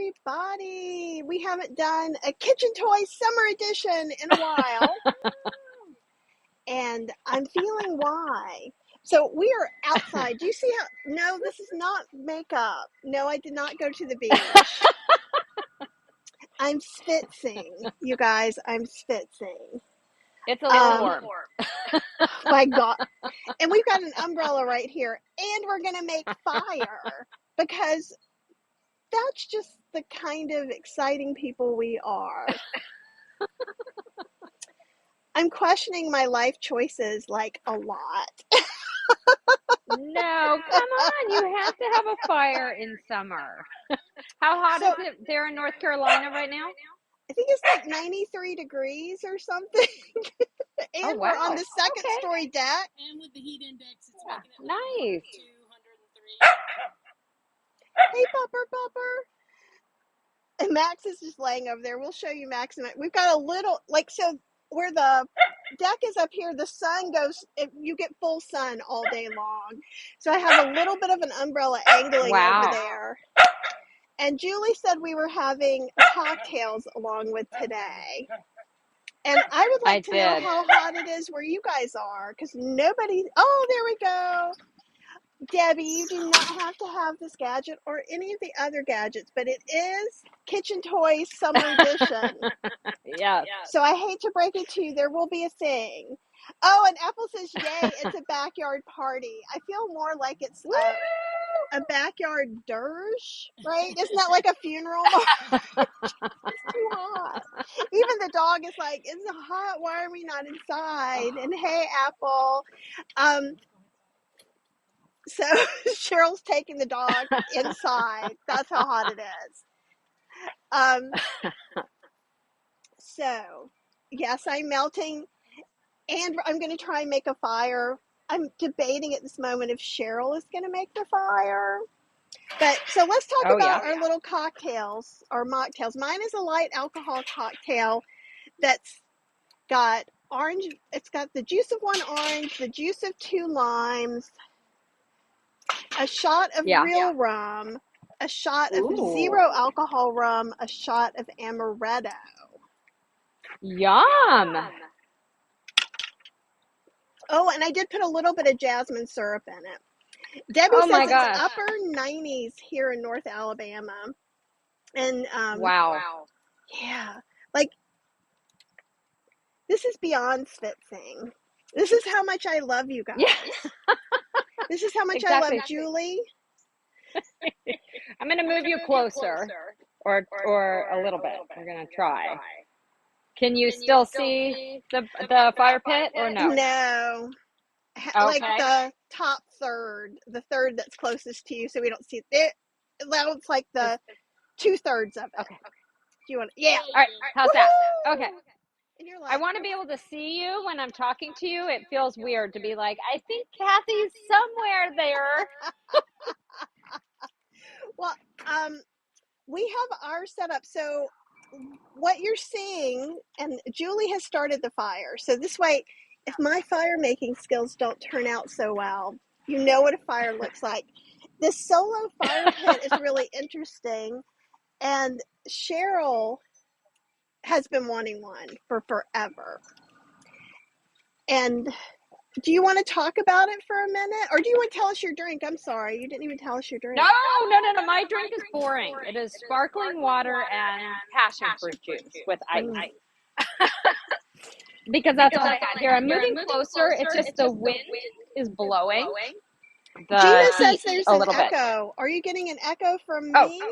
everybody. We haven't done a Kitchen Toy Summer Edition in a while, and I'm feeling why. So we are outside. Do you see how? No, this is not makeup. No, I did not go to the beach. I'm spitzing, you guys. I'm spitzing. It's a little warm. My God. And we've got an umbrella right here, and we're going to make fire because that's just the kind of exciting people we are. I'm questioning my life choices like a lot. No, come on. You have to have a fire in summer. How hot is it there in North Carolina right now? I think it's like 93 degrees or something. And we're on the second story deck. And with the heat index, it's making it nice. 203. Hey, Pupper. And Max is just laying over there. We'll show you Max. We've got a little, so where the deck is up here, the sun goes, you get full sun all day long. So I have a little bit of an umbrella angling over there. And Julie said we were having cocktails along with today. And I would like to know how hot it is where you guys are, because nobody, there we go. Debbie, you do not have to have this gadget or any of the other gadgets, but it is Kitchen Toys Summer Edition. Yeah. So I hate to break it to you, there will be a thing. Oh, and Apple says, yay, it's a backyard party. I feel more like it's a backyard dirge, right? Isn't that like a funeral? It's too hot. Even the dog is like, it's hot. Why are we not inside? And hey, Apple. So Cheryl's taking the dog inside. That's how hot it is. So, yes, I'm melting. And I'm going to try and make a fire. I'm debating at this moment if Cheryl is going to make the fire. But so let's talk about our little cocktails or mocktails. Mine is a light alcohol cocktail that's got orange. It's got the juice of one orange, the juice of 2 limes, a shot of real rum, a shot of 0 alcohol rum, a shot of amaretto. Yum. Oh, and I did put a little bit of jasmine syrup in it. Debbie says it's upper 90s here in North Alabama. And wow. Yeah. Like, this is beyond spitzing. This is how much I love you guys. Yes. This is how much I love Julie. I'm going to move you closer or a little bit. We're going to try. Can you still see the fire pit or no? No. Like the top third, the third that's closest to you, so we don't see it. Now it's like the 2/3 of it. Okay. Do you want? Yeah. All right. How's that? Okay. And you're like, I want to be able to see you when I'm talking to you. It feels weird to be like, I think Kathy's somewhere there. Well, we have our setup. So what you're seeing, and Julie has started the fire. So this way, if my fire making skills don't turn out so well, you know what a fire looks like. This solo fire pit is really interesting. And Cheryl has been wanting one for forever. And do you want to talk about it for a minute? Or do you want to tell us your drink? I'm sorry, you didn't even tell us your drink. No. My drink is boring. It is sparkling water and passion fruit juice with ice. Because that's all I got. Here, I'm moving closer. It's just the wind is blowing. Gina says there's an echo. Are you getting an echo from me?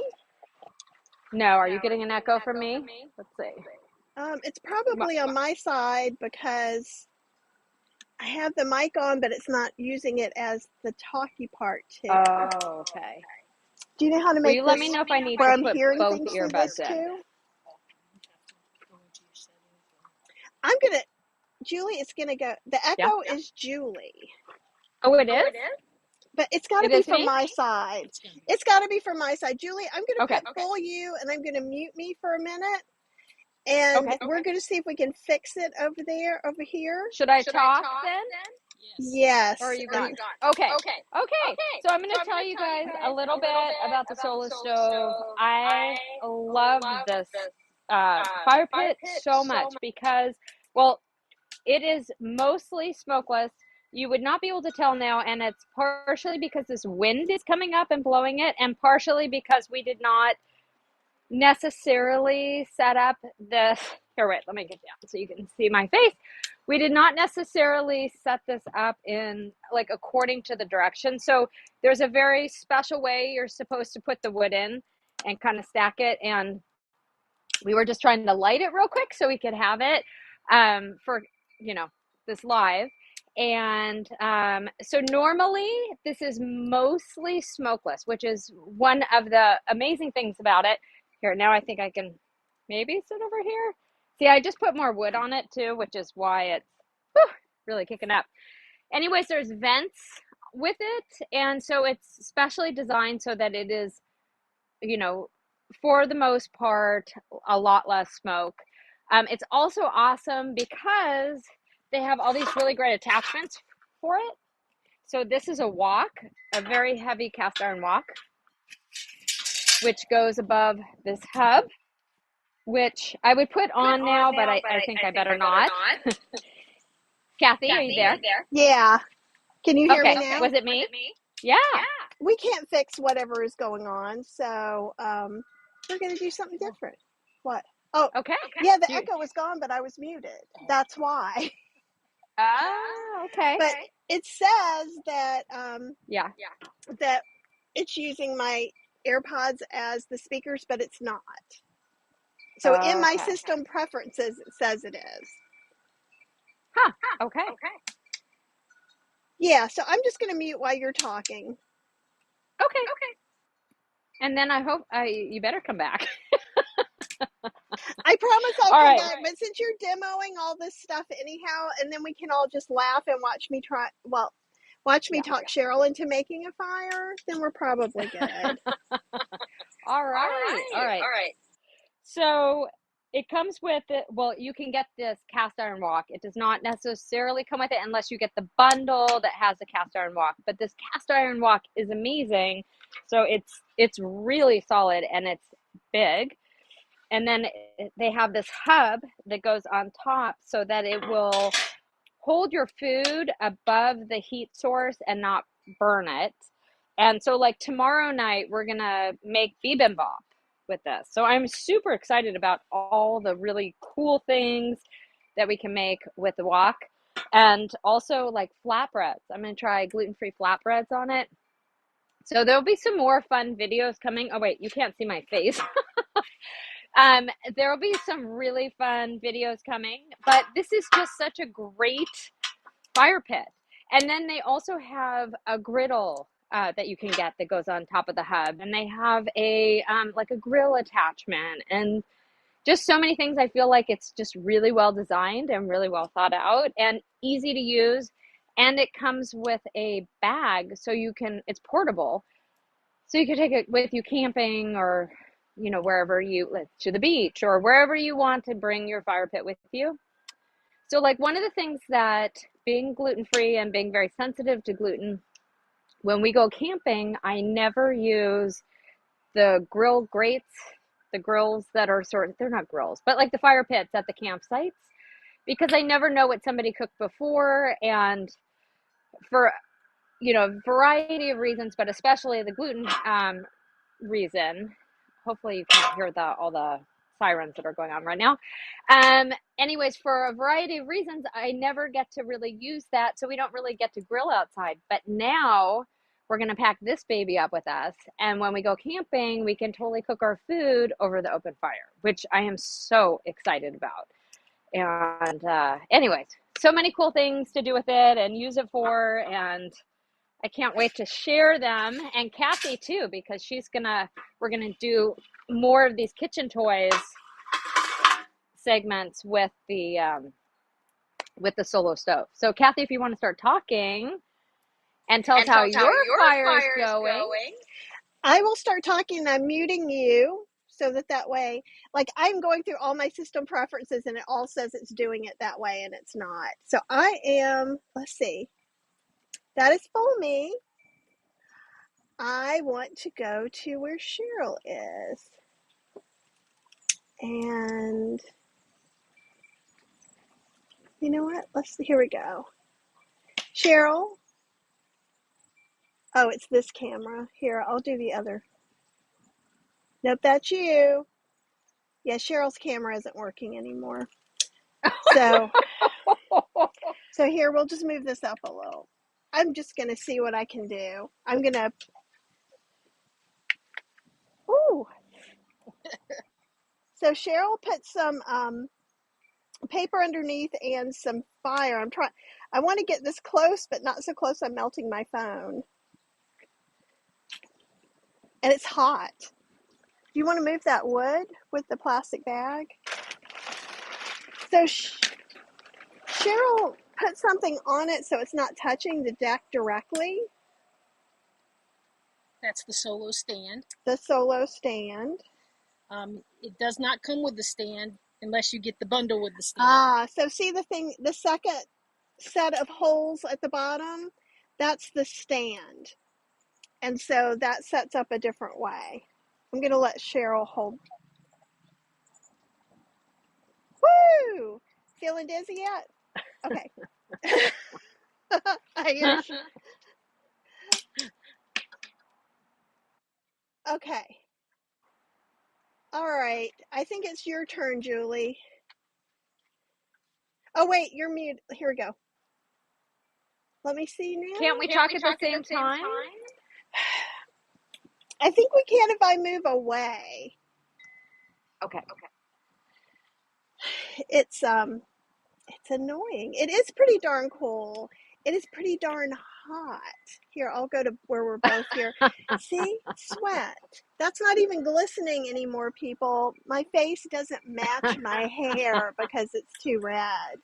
No, are you getting an echo from me? Let's see. It's probably on my side because I have the mic on, but it's not using it as the talky part too. Oh, okay. Do you know how to make let me know if I need to put both earbuds in. Julie, it's gonna go. The echo is Julie. Oh, it is? But it's got to be from my side. It's got to be from my side. Julie, I'm going to pull you, and I'm going to mute me for a minute. And we're going to see if we can fix it over here. Should I talk then? Yes. Or are you gone? Okay. Okay. So I'm going to tell you guys a little bit about the Solo Stove. I love this fire pit so much because, well, it is mostly smokeless. You would not be able to tell now, and it's partially because this wind is coming up and blowing it, and partially because we did not necessarily set up this. Here, wait, let me get down so you can see my face. We did not necessarily set this up in like according to the direction. So there's a very special way you're supposed to put the wood in and kind of stack it. And we were just trying to light it real quick so we could have it for, you know, this live. And so normally this is mostly smokeless, which is one of the amazing things about it. Here, now I think I can maybe sit over here. See, I just put more wood on it too, which is why it's really kicking up. Anyways, there's vents with it. And so it's specially designed so that it is, you know, for the most part, a lot less smoke. It's also awesome because they have all these really great attachments for it. So this is a wok, a very heavy cast iron wok, which goes above this hub, which I would put on now, but I think I better not. Kathy, are you there? Yeah. Can you hear me now? Was it me? Yeah. We can't fix whatever is going on, so we're going to do something different. What? Oh, Okay. yeah, the echo was gone, but I was muted. That's why. Oh, okay. But it says that Yeah. that it's using my AirPods as the speakers, but it's not. So in my system preferences, it says it is. Huh. Okay. Yeah, so I'm just going to mute while you're talking. Okay. And then I hope you better come back. I promise I'll All come right. back. But since you're demoing all this stuff anyhow, and then we can all just laugh and watch me talk Cheryl into making a fire, then we're probably good. All right. So it comes with it. Well, you can get this cast iron wok. It does not necessarily come with it unless you get the bundle that has the cast iron wok. But this cast iron wok is amazing. So it's really solid and it's big. And then they have this hub that goes on top so that it will hold your food above the heat source and not burn it. And so like tomorrow night, we're going to make bibimbap with this. So I'm super excited about all the really cool things that we can make with the wok. And also like flatbreads. I'm going to try gluten-free flatbreads on it. So there'll be some more fun videos coming. Oh, wait, you can't see my face. There will be some really fun videos coming, but this is just such a great fire pit. And then they also have a griddle that you can get that goes on top of the hub, and they have a like a grill attachment and just so many things. I feel like it's just really well designed and really well thought out and easy to use. And it comes with a bag, so you can, it's portable, so you can take it with you camping or, you know, wherever you, to the beach or wherever you want to bring your fire pit with you. So like one of the things that being gluten-free and being very sensitive to gluten, when we go camping, I never use the grill grates, the grills that are they're not grills, but like the fire pits at the campsites, because I never know what somebody cooked before. And for, you know, a variety of reasons, but especially the gluten reason. Hopefully you can't hear all the sirens that are going on right now. Anyways, for a variety of reasons, I never get to really use that, so we don't really get to grill outside. But now we're going to pack this baby up with us, and when we go camping, we can totally cook our food over the open fire, which I am so excited about. And anyways, so many cool things to do with it and use it for, and I can't wait to share them, and Kathy too, because we're gonna do more of these kitchen toys segments with the Solo Stove. So Kathy, if you want to start talking and tell us how your fire is going. I will start talking. I'm muting you so that way, like I'm going through all my system preferences and it all says it's doing it that way and it's not. So I am, let's see. That is full me. I want to go to where Cheryl is. And you know what? Here we go. Cheryl. Oh, it's this camera. Here, I'll do the other. Nope, that's you. Yeah, Cheryl's camera isn't working anymore. So here, we'll just move this up a little. I'm just going to see what I can do. I'm going to, ooh. So Cheryl put some paper underneath and some fire. I want to get this close, but not so close I'm melting my phone. And it's hot. Do you want to move that wood with the plastic bag? So Cheryl put something on it so it's not touching the deck directly. That's the solo stand. The solo stand. It does not come with the stand unless you get the bundle with the stand. So see the second set of holes at the bottom? That's the stand. And so that sets up a different way. I'm going to let Cheryl hold. Woo! Feeling dizzy yet? Okay. I hear Okay. All right. I think it's your turn, Julie. Oh, wait, you're mute. Here we go. Let me see now. Can't we talk at the same time? I think we can if I move away. Okay. It's annoying. It is pretty darn cool. It is pretty darn hot. Here, I'll go to where we're both here. See? Sweat. That's not even glistening anymore, people. My face doesn't match my hair because it's too red.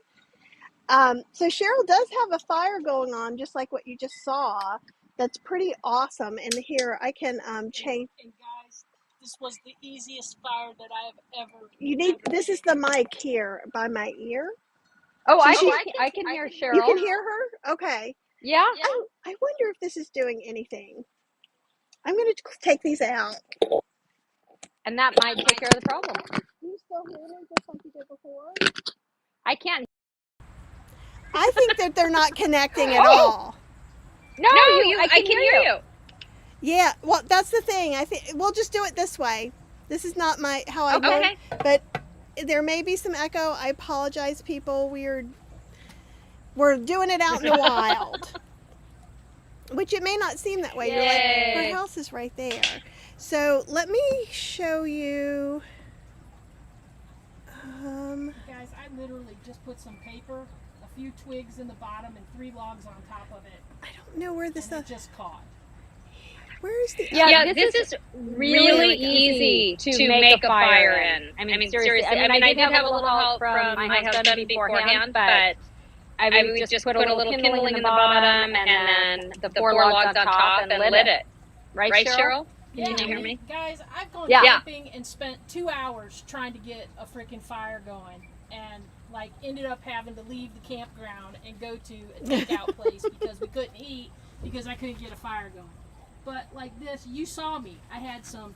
So Cheryl does have a fire going on, just like what you just saw. That's pretty awesome. And here, I can change. And guys, this was the easiest fire that I have ever. This is the mic here by my ear. Oh, so I can hear Cheryl. You can hear her? Okay. Yeah. I wonder if this is doing anything. I'm going to take these out. And that might take care of the problem. Can you still hear me just like you did before? I can't. I think that they're not connecting at all. No, I can hear you. Yeah, well, that's the thing. I think we'll just do it this way. This is not how I work, but there may be some echo. I apologize, people. We're doing it out in the wild, which it may not seem that way. You're like, her house is right there. So let me show you. Guys, I literally just put some paper, a few twigs in the bottom, and 3 logs on top of it. I don't know where this is. Just caught. Where is the? Yeah, this is really easy to make a fire in. I mean, seriously. I did have a little help from my husband beforehand, but I would just put a little kindling in the bottom and then the 4 logs on top and lit it. Right, Cheryl? Can you hear me? Guys, I've gone camping and spent 2 hours trying to get a freaking fire going, and ended up having to leave the campground and go to a takeout place because we couldn't eat because I couldn't get a fire going. But like this, you saw me. I had some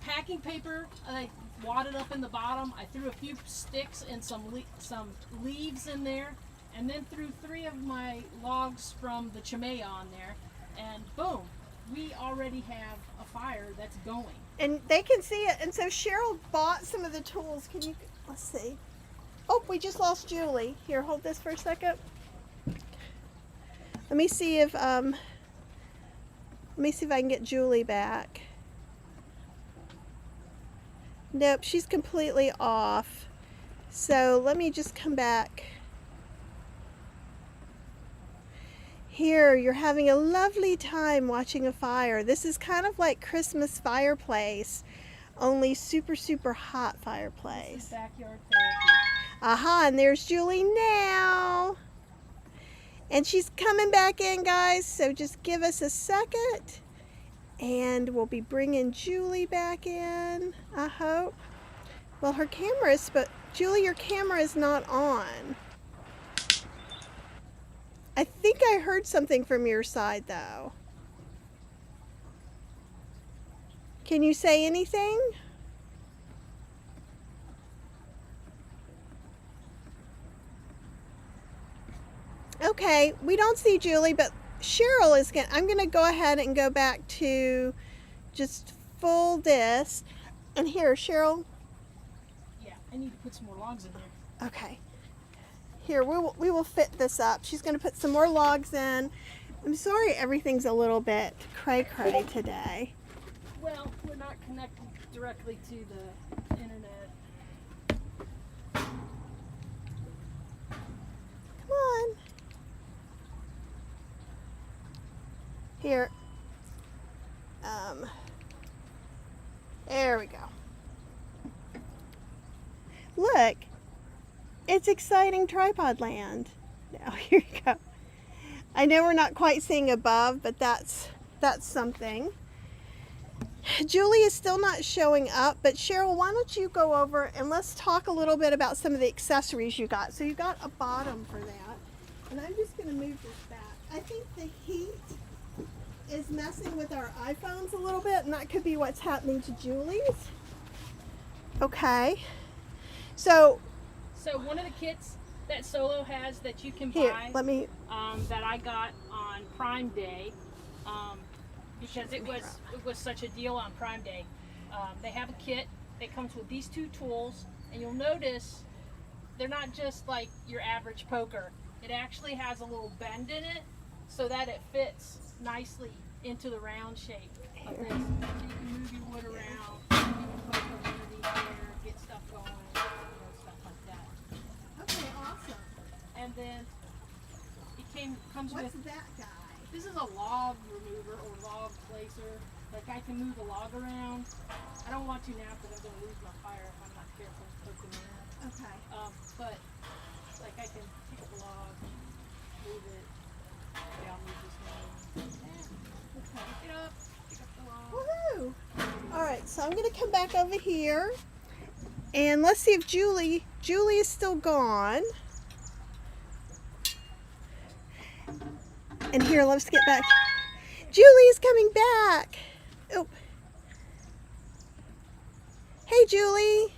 packing paper I wadded up in the bottom. I threw a few sticks and some leaves in there, and then threw 3 of my logs from the chimeya on there, and boom, we already have a fire that's going. And they can see it. And so Cheryl bought some of the tools. Let's see. Oh, we just lost Julie. Here, hold this for a second. Let me see if I can get Julie back. Nope, she's completely off. So let me just come back. Here, you're having a lovely time watching a fire. This is kind of like Christmas fireplace, only super, super hot fireplace. This is backyard therapy. Aha, and there's Julie now. And she's coming back in, guys, so just give us a second. And we'll be bringing Julie back in, I hope. Well, her camera is, but Julie, your camera is not on. I think I heard something from your side, though. Can you say anything? Okay, we don't see Julie, but Cheryl is going to, I'm going to go ahead and go back to just full this. And here, Cheryl. Yeah, I need to put some more logs in there. Okay. Here, we will fit this up. She's going to put some more logs in. I'm sorry everything's a little bit cray-cray today. Well, we're not connected directly to the internet. Come on. Here. There we go. Look, it's exciting tripod land. Now, here you go. I know we're not quite seeing above, but that's something. Julie is still not showing up, but Cheryl, why don't you go over and let's talk a little bit about some of the accessories you got. So you got a bottom for that, and I'm just going to move this back. I think the heat is messing with our iPhones a little bit, and that could be what's happening to Julie's. Okay. So one of the kits that Solo has that you can here, buy, let me. that I got on Prime Day, because it was such a deal on Prime Day. They have a kit that comes with these two tools, and you'll notice they're not just like your average poker. It actually has a little bend in it so that it fits nicely into the round shape of this. So you can move your wood around, you can poke underneath there, get stuff going, stuff like that. Okay, awesome. And then it comes What's with, that guy? this is a log remover or log placer. Like I can move the log around. I don't want to now because I'm going to lose my fire if I'm not careful poking around. Okay. But like I can pick up a log, move it. Maybe I'll move this one. Okay. Pick it up, pick up the log. Woohoo! All right, so I'm going to come back over here, and let's see if Julie is still gone. And here, let's get back. Julie is coming back. Oh. Hey, Julie.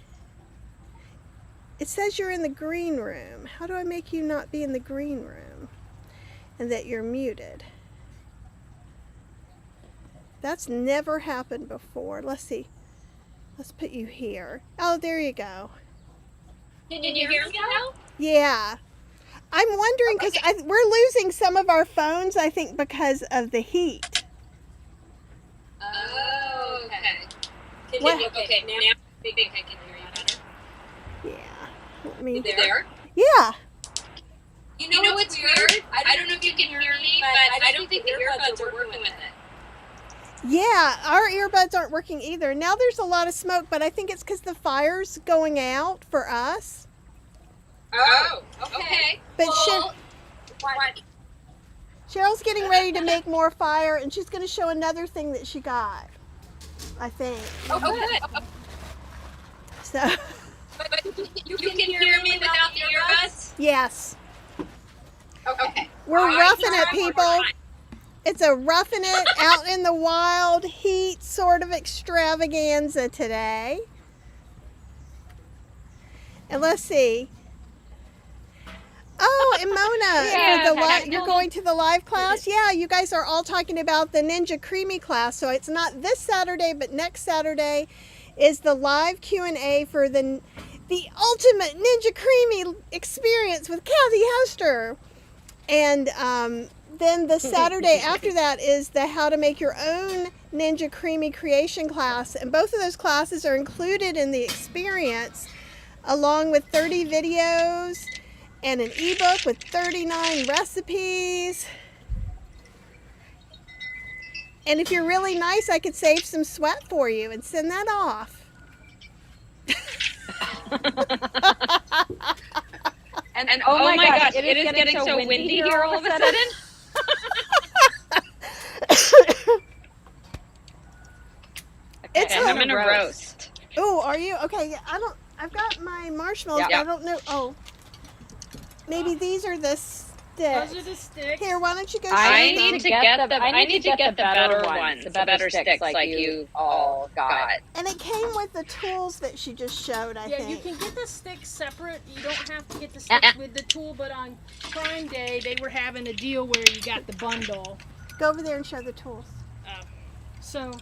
It says you're in the green room. How do I make you not be in the green room? And that you're muted. That's never happened before. Let's see. Let's put you here. Oh, there you go. Can you hear me now? Yeah. I'm wondering because we're losing some of our phones, I think, because of the heat. Oh, okay. Okay, now I think I can hear you better. Yeah. Let me. You there? Yeah. You know what's weird? I don't know if you can hear me, but I don't think the earbuds are working with it. Yeah, our earbuds aren't working either. Now there's a lot of smoke, but I think it's because the fire's going out for us. Oh, okay. But Well, Cheryl's getting ready to make more fire, and she's going to show another thing that she got, I think. oh, good. So, But you can hear me without the earbuds? yes. Okay. We're All right, roughing try it, one more people. time. It's a roughing it out in the wild heat sort of extravaganza today. And let's see. Oh, and Mona, Yeah, you're going to the live class? Yeah, you guys are all talking about the Ninja Creami class. So it's not this Saturday, but next Saturday is the live Q&A for the ultimate Ninja Creami experience with Kathy Hester. And then the Saturday after that is the how to make your own Ninja Creami creation class. And both of those classes are included in the experience, along with 30 videos and an ebook with 39 recipes. And if you're really nice, I could save some sweat for you and send that off. And oh my gosh, it is getting so windy here all of a sudden. It's and I'm in a roast. Oh, are you? Okay, yeah, I've got my marshmallows, Yeah. but I don't know. Oh, maybe these are this. sticks. Those are the sticks. Here, why don't you go I show them? need to get the better ones, the better sticks like you all got. And it came with the tools that she just showed, I think. Yeah, you can get the sticks separate. You don't have to get the sticks with the tool, but on Prime Day, they were having a deal where you got the bundle. Go over there and show the tools. So,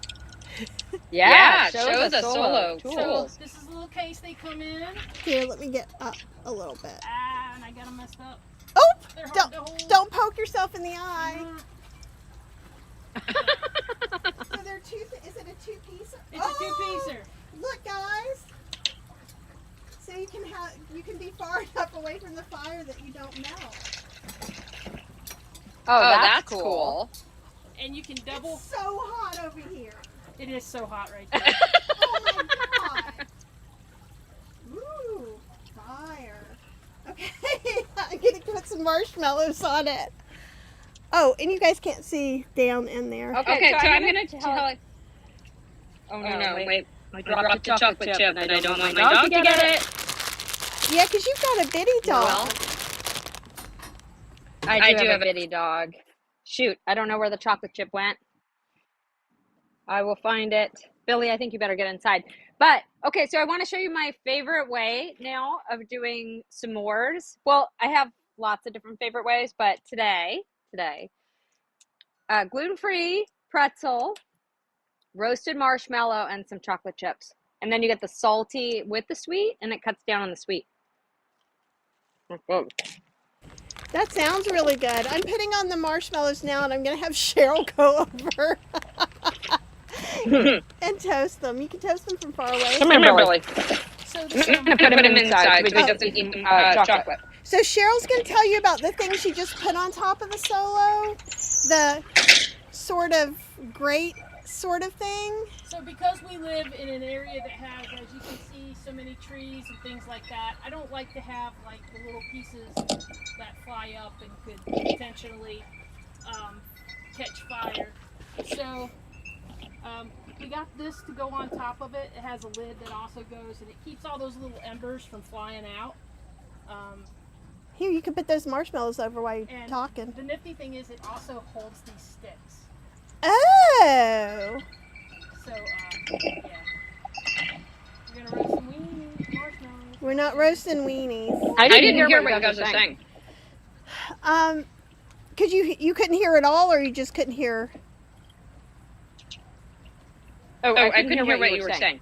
Yeah, show the solo so tools. this is a little case they come in. Here, let me get up a little bit. And I got them messed up. Oh! They're hard to hold. Don't poke yourself in the eye. So they're is it a two-piecer? It's a two-piecer. Look, guys. So you can be far enough away from the fire that you don't melt. Oh, that's cool. And you can double. It's so hot over here. It is so hot right there. Oh my god. Ooh, fire. Okay, I'm gonna put some marshmallows on it. Oh, and you guys can't see down in there. Okay, so I'm gonna tell it. Oh no, wait. I dropped the chocolate chip and I don't want my dog to get it. Yeah, because you've got a bitty dog. Well, I do have a bitty dog. Shoot, I don't know where the chocolate chip went. I will find it. Billy, I think you better get inside. But, okay, so I want to show you my favorite way now of doing s'mores. Well, I have lots of different favorite ways, but today, gluten-free pretzel, roasted marshmallow, and some chocolate chips. And then you get the salty with the sweet, and it cuts down on the sweet. That sounds really good. I'm putting on the marshmallows now, and I'm going to have Cheryl go over and toast them. You can toast them from far away. Come here, Billy. So I'm going to put them inside. We just eat them chocolate. So Cheryl's going to tell you about the thing she just put on top of the solo, the sort of grate sort of thing. So because we live in an area that has, as you can see, so many trees and things like that, I don't like to have like the little pieces that fly up and could potentially catch fire. So we got this to go on top of it. It has a lid that also goes, and it keeps all those little embers from flying out. Here, you can put those marshmallows over while you're talking. The nifty thing is it also holds these sticks. Oh! So, yeah. We're going to roast some weenies, marshmallows. We're not roasting weenies. I didn't hear what you guys were saying. Because you couldn't hear it all, or you just couldn't hear? Oh, I couldn't hear what you were saying.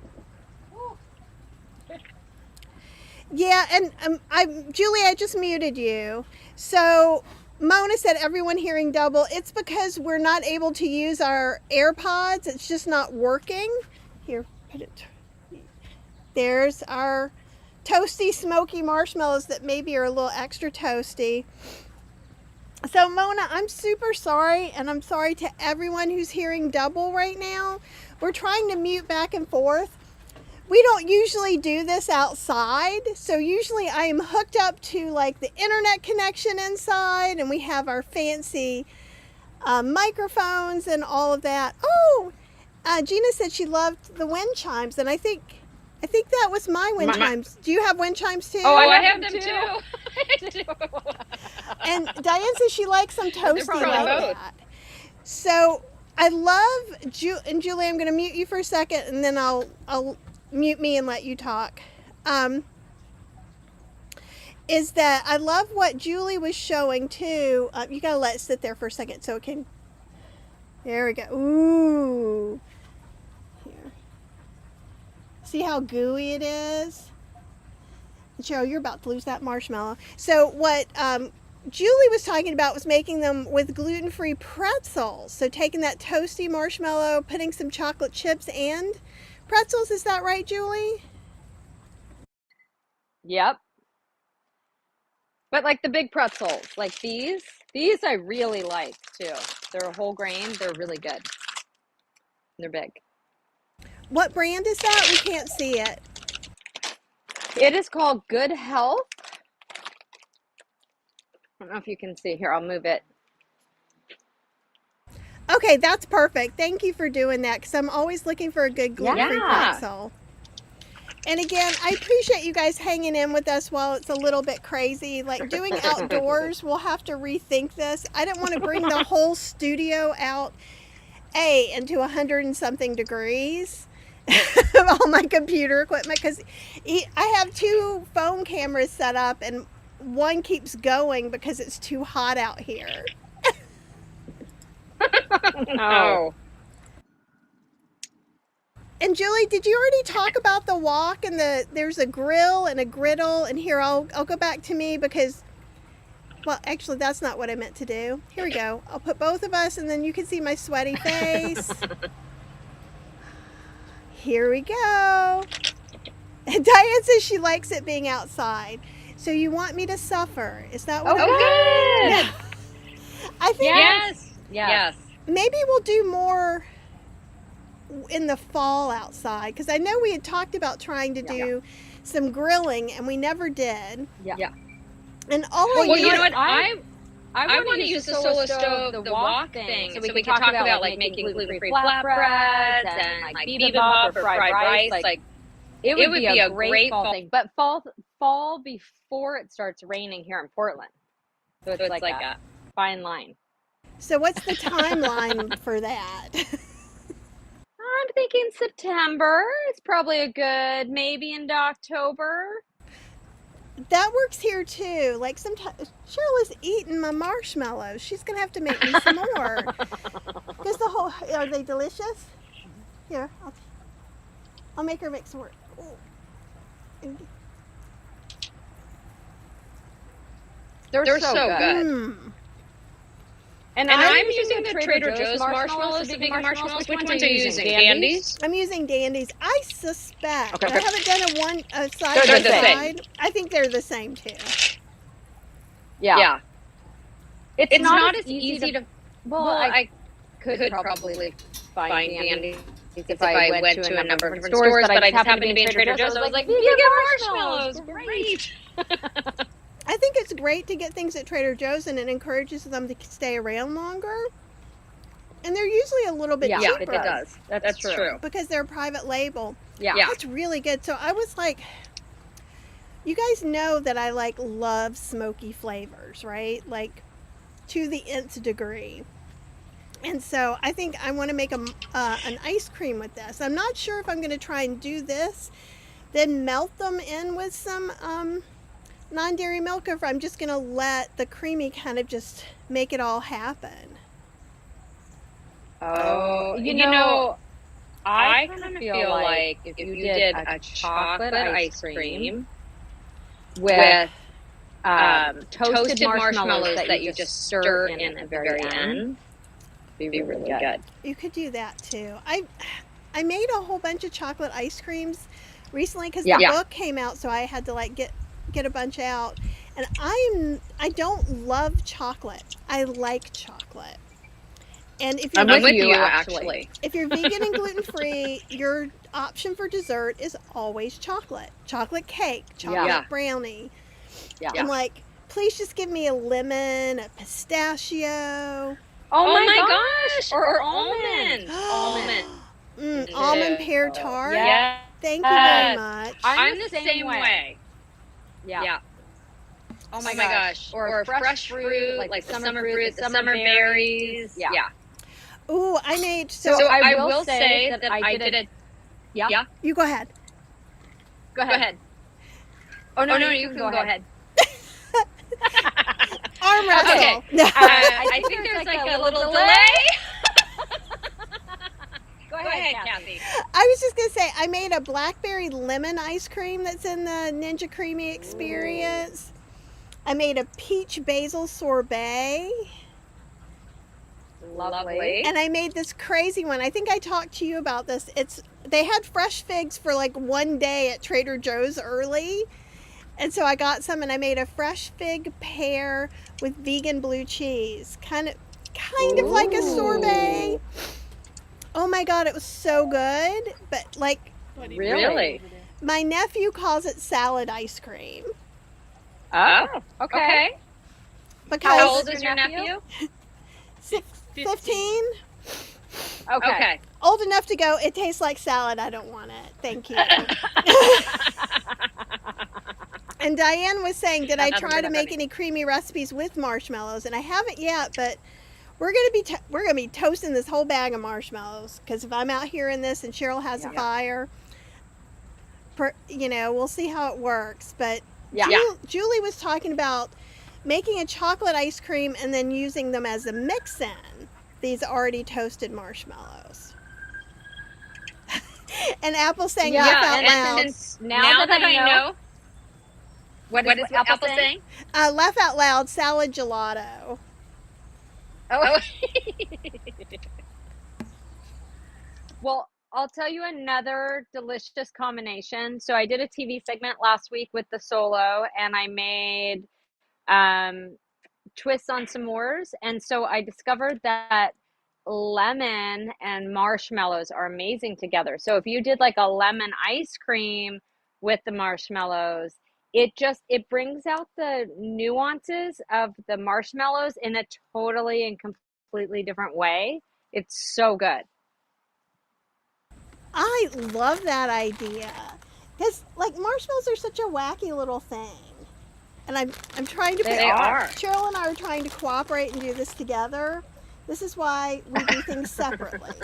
Yeah, and Julie, I just muted you. So Mona said everyone hearing double. It's because we're not able to use our AirPods. It's just not working. Here, put it. There's our toasty, smoky marshmallows that maybe are a little extra toasty. So Mona, I'm super sorry, and I'm sorry to everyone who's hearing double right now. We're trying to mute back and forth. We don't usually do this outside, so usually I am hooked up to like the internet connection inside, and we have our fancy microphones and all of that. Oh, Gina said she loved the wind chimes, and I think that was my wind chimes. Do you have wind chimes too? Oh, I have them too. And Diane says she likes some toasty like that. So I love and Julie, I'm going to mute you for a second, and then I'll mute me and let you talk. Is that I love what Julie was showing too. You gotta let it sit there for a second so it can. There we go. Ooh. Here. See how gooey it is? Joe, you're about to lose that marshmallow. So what Julie was talking about was making them with gluten-free pretzels. So taking that toasty marshmallow, putting some chocolate chips and pretzels. Is that right, Julie? Yep. But like the big pretzels, like these I really like too. They're a whole grain. They're really good. They're big. What brand is that? We can't see it. It is called Good Health. I don't know if you can see. Here, I'll move it. Okay, that's perfect. Thank you for doing that, because I'm always looking for a good gluten-free pretzel. And again, I appreciate you guys hanging in with us while it's a little bit crazy. Like doing outdoors, we'll have to rethink this. I didn't want to bring the whole studio out, into 100 and something degrees. All my computer equipment, because I have 2 phone cameras set up and one keeps going because it's too hot out here. No. And Julie, did you already talk about the wok and there's a grill and a griddle? And here, I'll go back to me because, well, actually, that's not what I meant to do. Here we go. I'll put both of us, and then you can see my sweaty face. Here we go. And Diane says she likes it being outside. So you want me to suffer? Is that what? Oh, good. I think Yes. maybe we'll do more in the fall outside, because I know we had talked about trying to do some grilling and we never did. Yeah. And all Well, you know what? I want to use the Solo Stove, the wok thing, so we can talk about like making gluten-free flatbreads and like bibimbap or fried rice. Like it would be a great fall thing, but fall before it starts raining here in Portland. So it's like a fine line. So what's the timeline for that? I'm thinking September. It's probably a good, maybe into October. That works here too. Like sometimes Cheryl is eating my marshmallows. She's gonna have to make me some more. Because are they delicious? Here, I'll make her make some more. Ooh. They're so good. Mm. And I'm using the Trader Joe's marshmallows, the vegan marshmallows. Which ones are you using? Dandies? I'm using Dandies. I suspect. Okay. I haven't done a side They're by the side. I think they're the same too. Yeah. It's not as easy to. Well, I could probably find Dandies if I went to a number of different stores, but I just happened to be in Trader Joe's. I was like, vegan marshmallows, great. I think it's great to get things at Trader Joe's, and it encourages them to stay around longer. And they're usually a little bit cheaper. Yeah, it does. That's true. Because they're a private label. Yeah. That's really good. So I was like, you guys know that I love smoky flavors, right? Like to the nth degree. And so I think I want to make an ice cream with this. I'm not sure if I'm going to try and do this, then melt them in with some non-dairy milk, or if I'm just going to let the creamy kind of just make it all happen. Oh, you know, I kind of feel like if you did a chocolate ice cream with toasted marshmallows that you just stir in at the very end, it'd be really good. You could do that too. I made a whole bunch of chocolate ice creams recently because the book came out, so I had to get a bunch out. And I don't love chocolate. I like chocolate. And if you're I'm with you actually. If you're vegan and gluten-free, your option for dessert is always chocolate. Chocolate cake, chocolate brownie. Yeah. I'm like, please just give me a lemon, a pistachio. Oh my gosh! Or almond. Almond pear tart. Yeah. Thank you very much. I'm the same way. Yeah. Oh my gosh. Or fresh fruit, like the summer fruit, the summer berries. Yeah. Ooh, I made so I will say that I did it. Yeah. You go ahead. Go ahead. Oh no, you can go ahead. Arm wrestle. Okay. I think there's like a little delay. Go ahead, Kathy. I was just going to say, I made a blackberry lemon ice cream that's in the Ninja Creami experience. I made a peach basil sorbet. Lovely. And I made this crazy one. I think I talked to you about this. They had fresh figs for like one day at Trader Joe's early. And so I got some and I made a fresh fig pear with vegan blue cheese. Kind of like a sorbet. Oh my God, it was so good. But Really? My nephew calls it salad ice cream. Oh, okay. Because how old is your nephew? 15. Okay. old enough to go, it tastes like salad. I don't want it. Thank you. And Diane was saying, did I try to make any creamy recipes with marshmallows? And I haven't yet, but we're gonna be toasting this whole bag of marshmallows, because if I'm out here in this and Cheryl has a fire, we'll see how it works. But Julie was talking about making a chocolate ice cream and then using them as a mix-in, these already toasted marshmallows. And Apple saying laugh out loud. Now that I know. What is Apple saying? Laugh out loud, salad gelato. Oh. Well, I'll tell you another delicious combination. So I did a TV segment last week with the Solo, and I made twists on s'mores. And so I discovered that lemon and marshmallows are amazing together. So if you did like a lemon ice cream with the marshmallows, it brings out the nuances of the marshmallows in a totally and completely different way. It's so good. I love that idea, because like marshmallows are such a wacky little thing, and I'm trying to. They are. Cheryl and I are trying to cooperate and do this together. This is why we do things separately.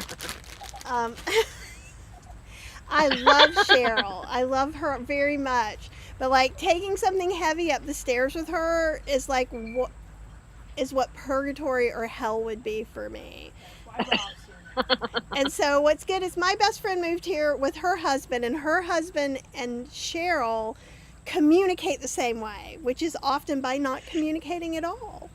I love Cheryl. I love her very much. But like taking something heavy up the stairs with her is like what purgatory or hell would be for me. And so what's good is my best friend moved here with her husband, and her husband and Cheryl communicate the same way, which is often by not communicating at all.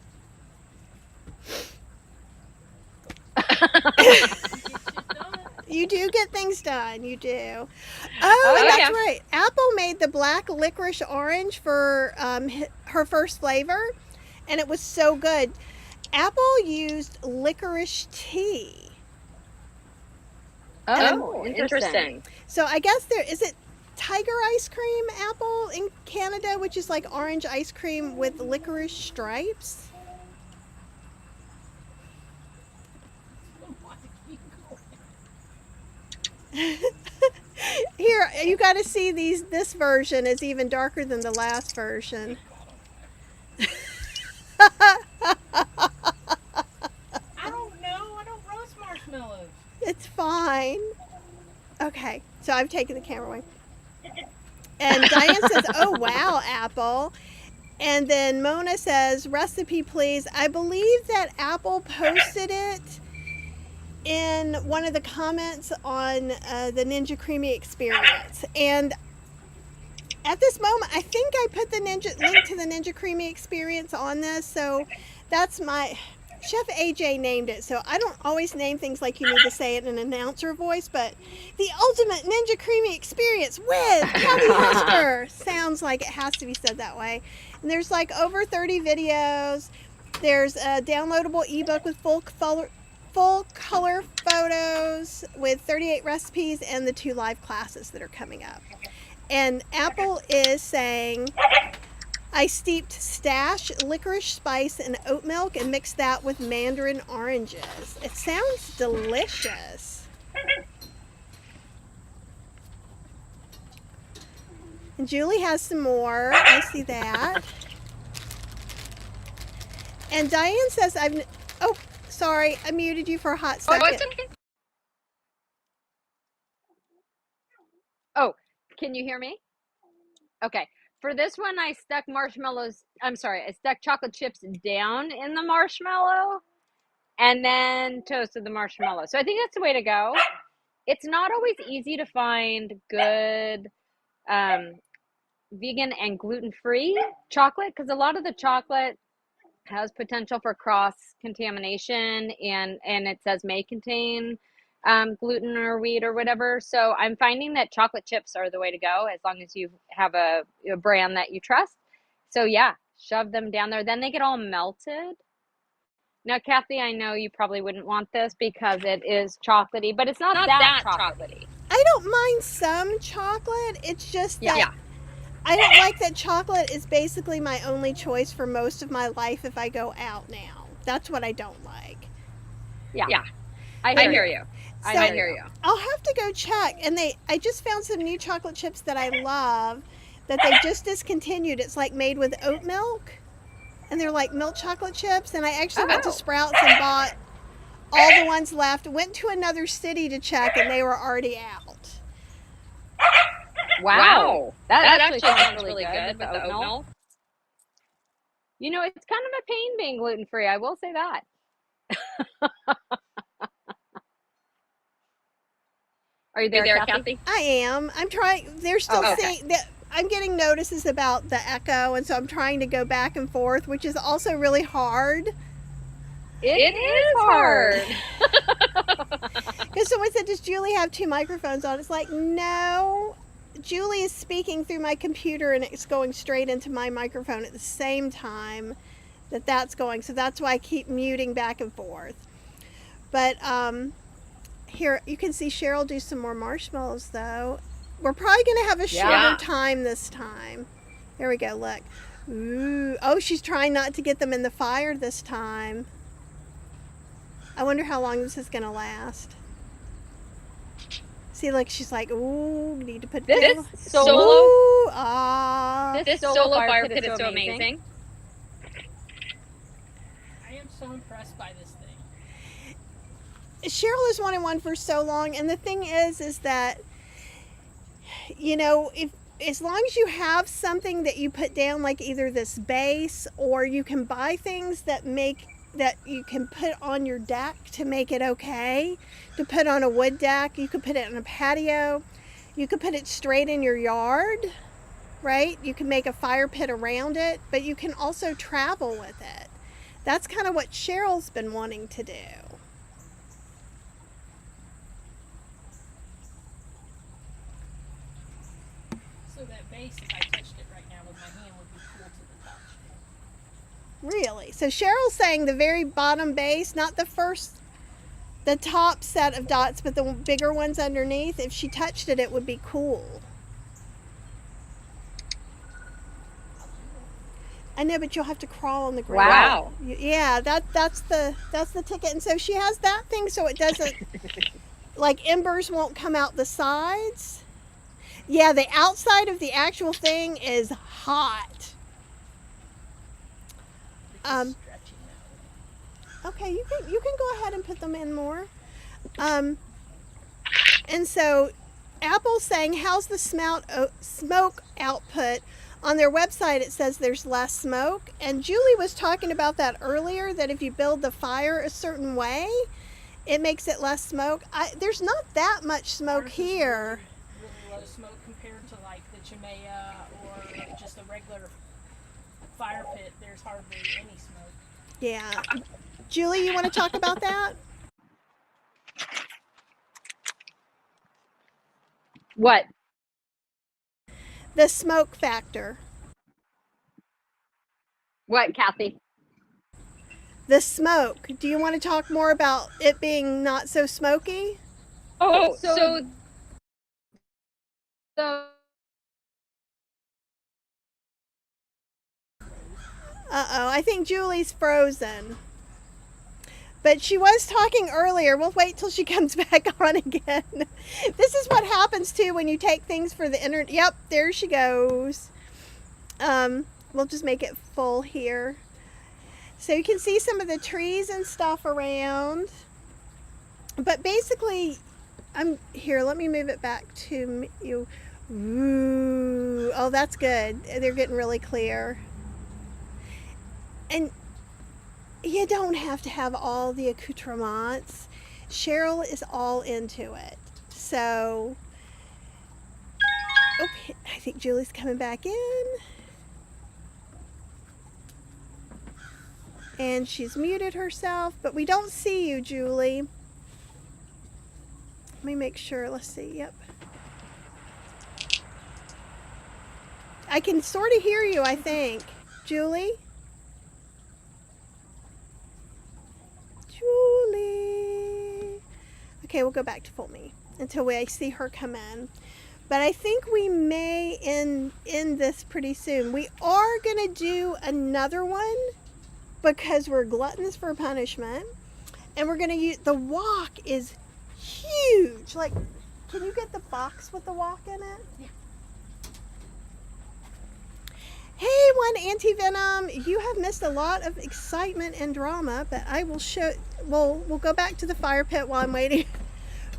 You do get things done. You do. Oh, and that's right. Apple made the black licorice orange for her first flavor, and it was so good. Apple used licorice tea. Oh, interesting. So I guess is it Tiger ice cream, Apple, in Canada, which is like orange ice cream with licorice stripes? Here, you got to see these. This version is even darker than the last version. I don't know. I don't roast marshmallows. It's fine. Okay, so I've taken the camera away. And Diane says, oh, wow, Apple. And then Mona says, recipe, please. I believe that Apple posted it in one of the comments on the Ninja Creami experience. And at this moment, I think I put the link to the Ninja Creami experience on this. So that's my... Chef AJ named it, so I don't always name things like you need to say it in an announcer voice, but the ultimate Ninja Creami experience with Kathy Hester sounds like it has to be said that way. And there's like over 30 videos. There's a downloadable ebook with full color photos with 38 recipes and the 2 live classes that are coming up. And Apple is saying, I steeped stash, licorice, spice, and oat milk and mixed that with mandarin oranges. It sounds delicious. And Julie has some more. I see that. And Diane says oh, sorry, I muted you for a hot second. Oh, it's okay. Oh, can you hear me? Okay. For this one, I stuck I stuck chocolate chips down in the marshmallow and then toasted the marshmallow. So I think that's the way to go. It's not always easy to find good vegan and gluten-free chocolate, because a lot of the chocolate has potential for cross-contamination, and it says may contain gluten or wheat or whatever. So I'm finding that chocolate chips are the way to go, as long as you have a brand that you trust. So yeah, shove them down there. Then they get all melted. Now, Kathy, I know you probably wouldn't want this because it is chocolatey, but it's not that chocolatey. I don't mind some chocolate. It's just that I don't like that chocolate is basically my only choice for most of my life if I go out now. That's what I don't like. Yeah. I hear you. I hear you. I'll have to go check. And I just found some new chocolate chips that I love that they just discontinued. It's like made with oat milk, and they're like milk chocolate chips. And I actually went to Sprouts and bought all the ones left. Went to another city to check, and they were already out. Wow. That actually sounds really good with the oat milk. You know, it's kind of a pain being gluten-free. I will say that. Are you there, Kathy? I am. I'm trying. They're still saying that I'm getting notices about the echo, and so I'm trying to go back and forth, which is also really hard. It is hard. Because someone said, does Julie have two microphones on? It's like, no. Julie is speaking through my computer, and it's going straight into my microphone at the same time that's going. So that's why I keep muting back and forth. But here, you can see Cheryl do some more marshmallows, though. We're probably going to have a shorter time this time. There we go, look. Ooh. Oh, she's trying not to get them in the fire this time. I wonder how long this is going to last. See, look, she's like, ooh, need to put this solo. Ooh, this solo fire pit is so amazing. I am so impressed by this thing. Cheryl has wanted one for so long, and the thing is that, you know, as long as you have something that you put down, like either this base, or you can buy things that you can put on your deck to make it okay, to put on a wood deck. You could put it on a patio. You could put it straight in your yard, right? You can make a fire pit around it, but you can also travel with it. That's kind of what Cheryl's been wanting to do. So that base, if I touched it right now with my hand, would be cool to the touch. Really? So Cheryl's saying the very bottom base, not the top set of dots, but the bigger ones underneath, if she touched it, it would be cool. I know, but you'll have to crawl on the ground. Wow. Yeah, that's the ticket. And so she has that thing so it doesn't, like embers won't come out the sides. Yeah, the outside of the actual thing is hot. Okay, you can go ahead and put them in more. And so Apple's saying, how's the smoke output? On their website, it says there's less smoke. And Julie was talking about that earlier, that if you build the fire a certain way, it makes it less smoke. There's not that much smoke here. Really low smoke compared to like the Chimea or just a regular fire pit. There's hardly any smoke. Yeah. Julie, you want to talk about that? What? The smoke factor. What, Kathy? The smoke. Do you want to talk more about it being not so smoky? Oh, so Uh-oh, I think Julie's frozen. But she was talking earlier. We'll wait till she comes back on again. This is what happens, too, when you take things for the internet. Yep, there she goes. We'll just make it full here. So you can see some of the trees and stuff around. But basically, here, let me move it back to you. Ooh, oh, that's good. They're getting really clear. And you don't have to have all the accoutrements. Cheryl is all into it. So, I think Julie's coming back in. And she's muted herself, but we don't see you, Julie. Let me make sure. Let's see. Yep. I can sort of hear you, I think. Julie? Julie. Okay, we'll go back to full me until I see her come in. But I think we may end this pretty soon. We are going to do another one because we're gluttons for punishment. And we're going to use, the wok is huge. Like, can you get the box with the wok in it? Yeah. Hey, one Anti-Venom, you have missed a lot of excitement and drama, but I will show, we'll go back to the fire pit while I'm waiting.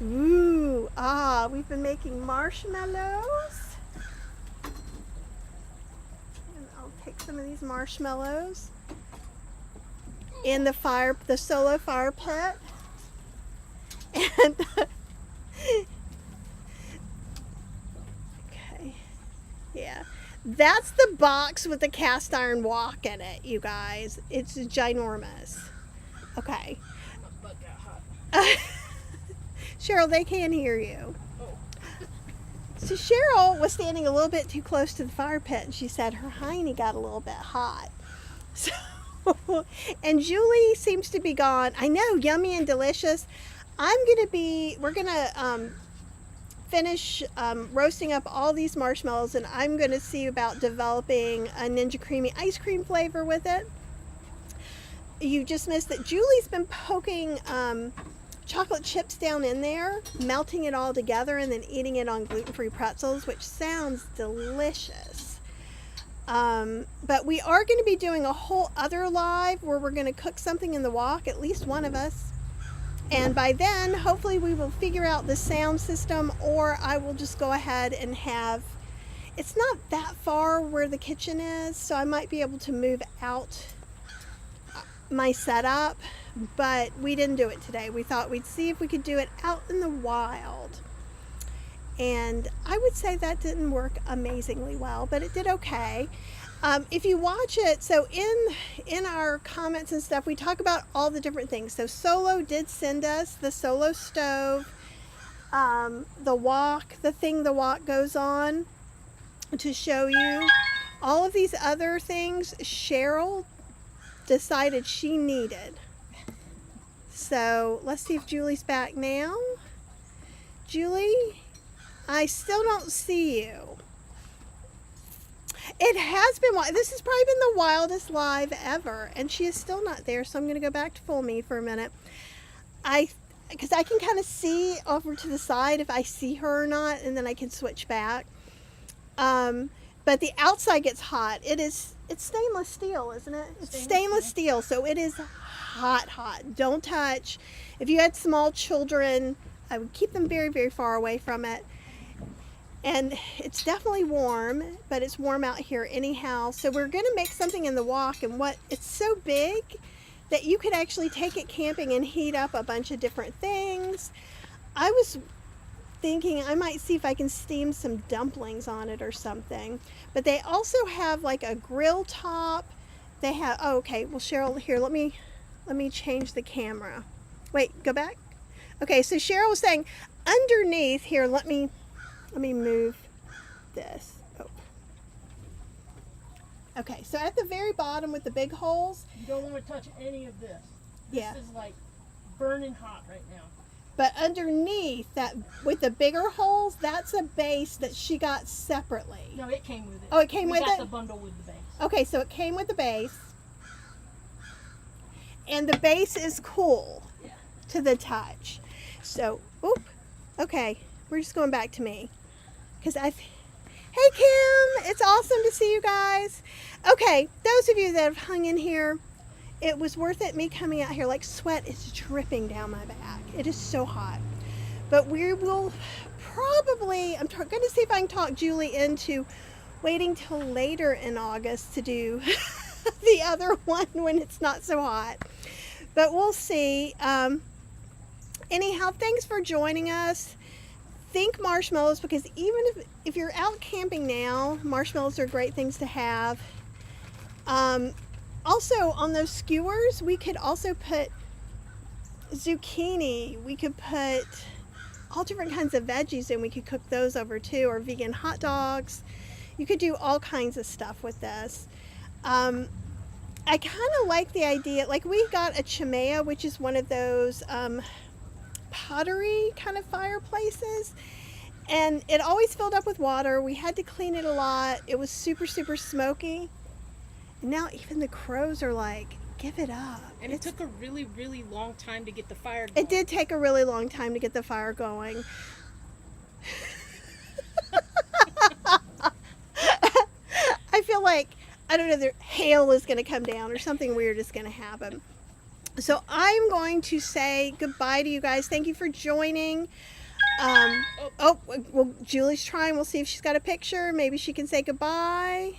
Ooh, we've been making marshmallows. And I'll take some of these marshmallows in the solo fire pit. And okay, yeah. That's the box with the cast iron wok in it, you guys. It's ginormous. Okay. My butt got hot. Cheryl, they can't hear you. Oh. So Cheryl was standing a little bit too close to the fire pit, and she said her hiney got a little bit hot. So, and Julie seems to be gone. I know, yummy and delicious. We're gonna finish roasting up all these marshmallows, and I'm going to see about developing a Ninja Creami ice cream flavor with it. You just missed that Julie's been poking chocolate chips down in there, melting it all together, and then eating it on gluten-free pretzels, which sounds delicious. But we are going to be doing a whole other live where we're going to cook something in the wok, at least one of us. And by then, hopefully we will figure out the sound system, or I will just go ahead and it's not that far where the kitchen is, so I might be able to move out my setup, but we didn't do it today. We thought we'd see if we could do it out in the wild. And I would say that didn't work amazingly well, but it did okay. If you watch it, so in our comments and stuff, we talk about all the different things. So Solo did send us the Solo stove, the wok, the thing the wok goes on to show you. All of these other things Cheryl decided she needed. So let's see if Julie's back now. Julie, I still don't see you. It has been, this has probably been the wildest live ever, and she is still not there, so I'm going to go back to full me for a minute. Because I can kind of see over to the side if I see her or not, and then I can switch back. But the outside gets hot. It's stainless steel, isn't it? It's stainless steel, so it is hot. Don't touch. If you had small children, I would keep them very, very far away from it. And it's definitely warm, but it's warm out here anyhow. So we're going to make something in the wok, and it's so big that you could actually take it camping and heat up a bunch of different things. I was thinking I might see if I can steam some dumplings on it or something. But they also have like a grill top. They have, oh, okay, well Cheryl, here, let me change the camera. Wait, go back. Okay, so Cheryl was saying underneath here, let me move this. Oh. Okay, so at the very bottom with the big holes. You don't want to touch any of this. This is like burning hot right now. But underneath that, with the bigger holes, that's a base that she got separately. No, it came with it. Oh, it came with it? We got the bundle with the base. Okay, so it came with the base. And the base is cool to the touch. So, okay, we're just going back to me. Hey Kim, it's awesome to see you guys. Okay, those of you that have hung in here, it was worth it, me coming out here. Like sweat is dripping down my back. It is so hot. But we will probably, I'm going to see if I can talk Julie into waiting till later in August to do the other one when it's not so hot. But we'll see. Anyhow, thanks for joining us. Think marshmallows, because even if you're out camping now, marshmallows are great things to have. Also, on those skewers, we could also put zucchini. We could put all different kinds of veggies, and we could cook those over too, or vegan hot dogs. You could do all kinds of stuff with this. I kind of like the idea, like we got a chimenea, which is one of those pottery kind of fireplaces, and it always filled up with water. We had to clean it a lot. It was super, super smoky. And now even the crows are like, give it up. And it took a really, really long time to get the fire going. It did take a really long time to get the fire going. I feel like, I don't know, the hail is going to come down or something weird is going to happen. So I'm going to say goodbye to you guys. Thank you for joining. Well, Julie's trying. We'll see if she's got a picture. Maybe she can say goodbye.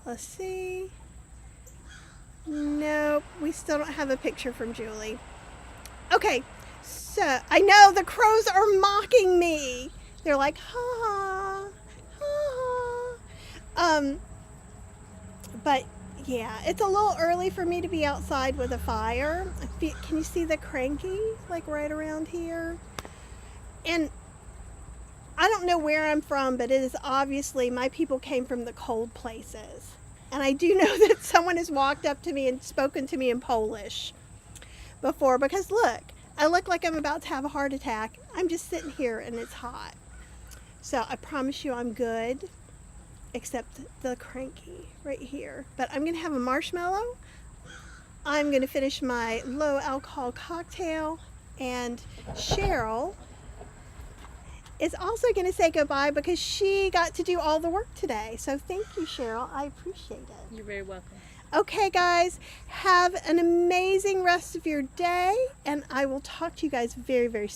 Let's see. Nope, we still don't have a picture from Julie. Okay, so I know the crows are mocking me. They're like, ha, ha, ha. But yeah, it's a little early for me to be outside with a fire. Can you see the cranky, like right around here? And I don't know where I'm from, but it is obviously my people came from the cold places. And I do know that someone has walked up to me and spoken to me in Polish before, because look, I look like I'm about to have a heart attack. I'm just sitting here and it's hot. So I promise you I'm good, except the cranky right here. But I'm going to have a marshmallow. I'm going to finish my low alcohol cocktail, and Cheryl is also going to say goodbye because she got to do all the work today. So thank you, Cheryl. I appreciate it. You're very welcome. Okay, guys, have an amazing rest of your day, and I will talk to you guys very, very soon.